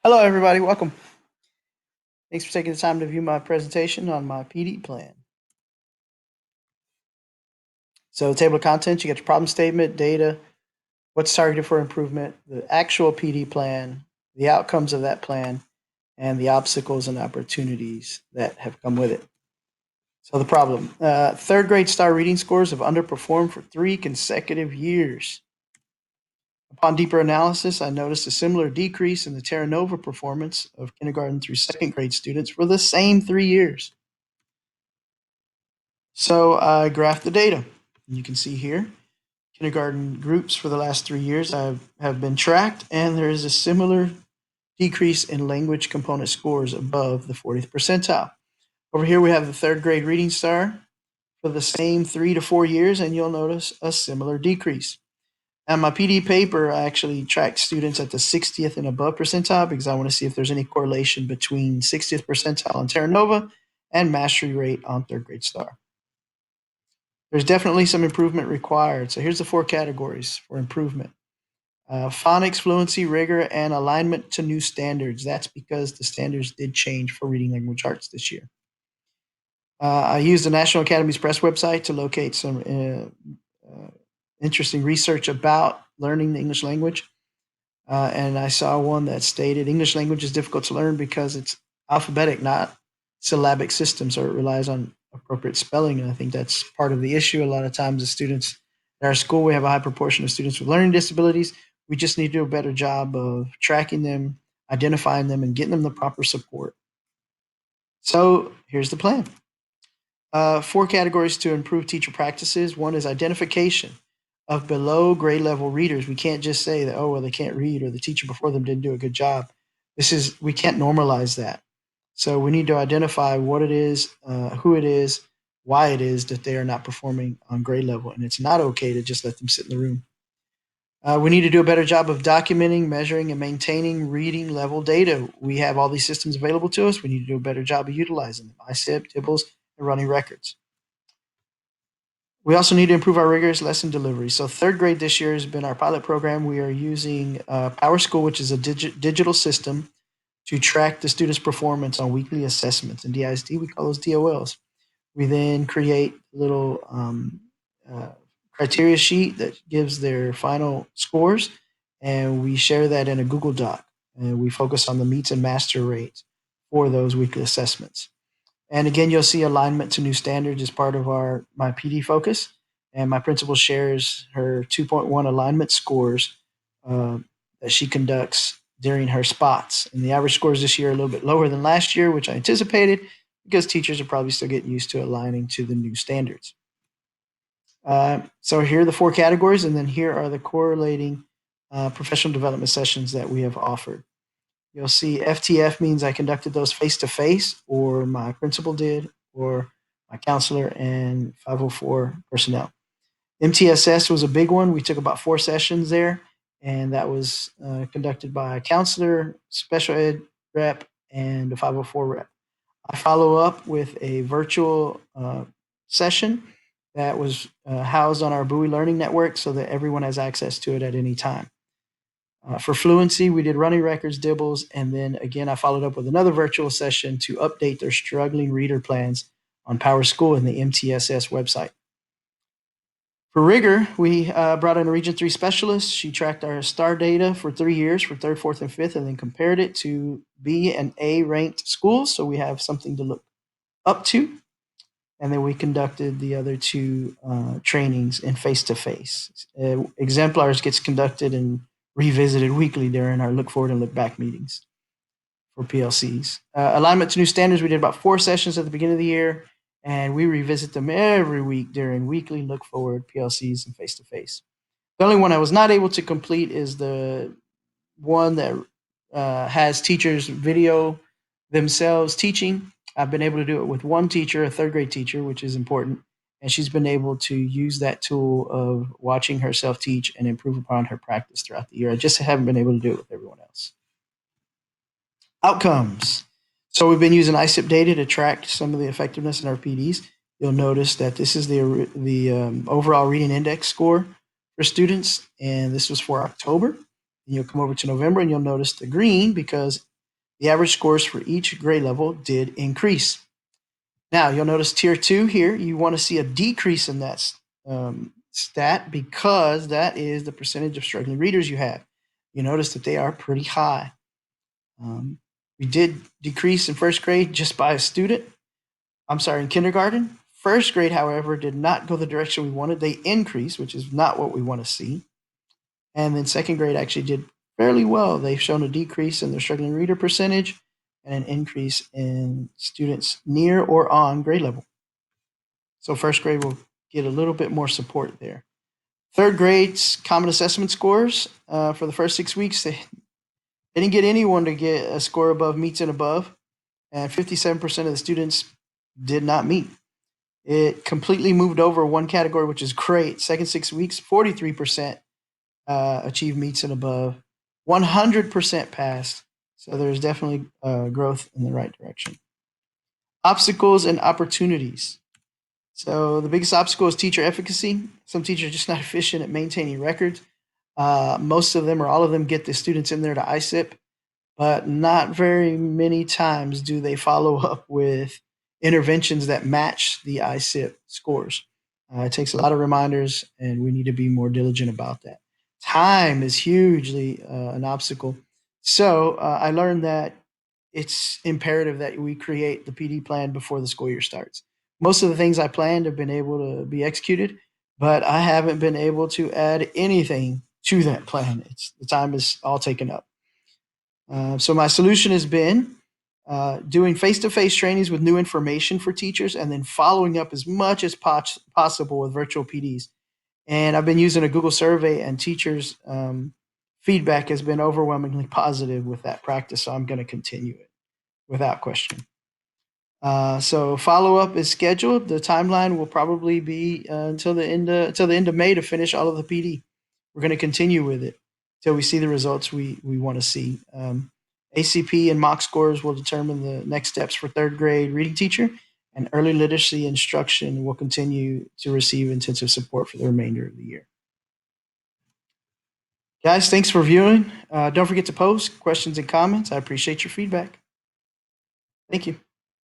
Hello, everybody. Welcome. Thanks for taking the time to view my presentation on my PD plan. So, table of contents, you got your problem statement, data, what's targeted for improvement, the actual PD plan, the outcomes of that plan, and the obstacles and opportunities that have come with it. So, the problem third grade star reading scores have underperformed for 3 consecutive years. Upon deeper analysis, I noticed a similar decrease in the Terra Nova performance of kindergarten through second grade students for the same 3 years. So I graphed the data. You can see here, kindergarten groups for the last 3 years have been tracked, and there is a similar decrease in language component scores above the 40th percentile. Over here, we have the third grade reading star for the same 3 to 4 years, and you'll notice a similar decrease. On my PD paper, I actually tracked students at the 60th and above percentile because I want to see if there's any correlation between 60th percentile on Terra Nova and mastery rate on third grade star. There's definitely some improvement required. So here's the 4 categories for improvement. Phonics, fluency, rigor, and alignment to new standards. That's because the standards did change for reading language arts this year. I used the National Academy's Press website to locate some interesting research about learning the English language. And I saw one that stated English language is difficult to learn because it's alphabetic, not syllabic system. So it relies on appropriate spelling. And I think that's part of the issue. A lot of times, the students at our school, we have a high proportion of students with learning disabilities. We just need to do a better job of tracking them, identifying them, and getting them the proper support. So here's the plan. 4 categories to improve teacher practices. One is identification of below grade level readers. We can't just say that, oh, well, they can't read or the teacher before them didn't do a good job. We can't normalize that. So we need to identify what it is, who it is, why it is that they are not performing on grade level. And it's not okay to just let them sit in the room. We need to do a better job of documenting, measuring, and maintaining reading level data. We have all these systems available to us. We need to do a better job of utilizing them. ISIP, Tibbles, and running records. We also need to improve our rigorous lesson delivery. So third grade this year has been our pilot program. We are using PowerSchool, which is a digital system to track the students' performance on weekly assessments. In DISD, we call those DOLs. We then create a little criteria sheet that gives their final scores, and we share that in a Google Doc. And we focus on the meets and master rates for those weekly assessments. And again, you'll see alignment to new standards as part of my PD focus. And my principal shares her 2.1 alignment scores that she conducts during her spots. And the average scores this year are a little bit lower than last year, which I anticipated because teachers are probably still getting used to aligning to the new standards. So here are the 4 categories, and then here are the correlating professional development sessions that we have offered. You'll see FTF means I conducted those face-to-face, or my principal did, or my counselor and 504 personnel. MTSS was a big one. We took about 4 sessions there, and that was conducted by a counselor, special ed rep, and a 504 rep. I follow up with a virtual session that was housed on our Bowie Learning Network so that everyone has access to it at any time. For fluency, we did running records, dibbles, and then again, I followed up with another virtual session to update their struggling reader plans on PowerSchool and the MTSS website. For rigor, we brought in a Region 3 specialist. She tracked our STAR data for 3 years for 3rd, 4th, and 5th, and then compared it to B and A ranked schools. So we have something to look up to. And then we conducted the other 2 trainings in face-to-face. Exemplars gets conducted and revisited weekly during our look forward and look back meetings for PLCs. Alignment to new standards, we did about 4 sessions at the beginning of the year, and we revisit them every week during weekly look forward PLCs and face-to-face. The only one I was not able to complete is the one that has teachers video themselves teaching. I've been able to do it with one teacher, a 3rd grade teacher, which is important. And she's been able to use that tool of watching herself teach and improve upon her practice throughout the year. I just haven't been able to do it with everyone else. Outcomes. So we've been using ISIP data to track some of the effectiveness in our PDs. You'll notice that this is the overall reading index score for students, and this was for October. And you'll come over to November, and you'll notice the green because The average scores for each grade level did increase. Now, you'll notice tier 2 here, you want to see a decrease in that stat because that is the percentage of struggling readers you have. You notice that they are pretty high. We did decrease in first grade just by a student. I'm sorry, in kindergarten. First grade, however, did not go the direction we wanted. They increased, which is not what we want to see. And then second grade actually did fairly well. They've shown a decrease in their struggling reader percentage and an increase in students near or on grade level. So first grade will get a little bit more support there. Third grade's common assessment scores for the first 6 weeks, they didn't get anyone to get a score above meets and above, and 57% of the students did not meet. It completely moved over one category, which is great. Second 6 weeks, 43% achieved meets and above, 100% passed. So there's definitely growth in the right direction. Obstacles and opportunities. So the biggest obstacle is teacher efficacy. Some teachers are just not efficient at maintaining records. Most of them or all of them get the students in there to ISIP, but not very many times do they follow up with interventions that match the ISIP scores. It takes a lot of reminders, and we need to be more diligent about that. Time is hugely an obstacle. So I learned that it's imperative that we create the PD plan before the school year starts. Most of the things I planned have been able to be executed, but I haven't been able to add anything to that plan. The time is all taken up. So my solution has been doing face-to-face trainings with new information for teachers, and then following up as much as possible with virtual PDs. And I've been using a Google survey, and teachers' feedback has been overwhelmingly positive with that practice. So I'm going to continue it without question. So follow up is scheduled. The timeline will probably be until the end of May to finish all of the PD. We're going to continue with it until we see the results we want to see. ACP and mock scores will determine the next steps for third grade reading teacher, and early literacy instruction will continue to receive intensive support for the remainder of the year. Guys, thanks for viewing. Don't forget to post questions and comments. I appreciate your feedback. Thank you.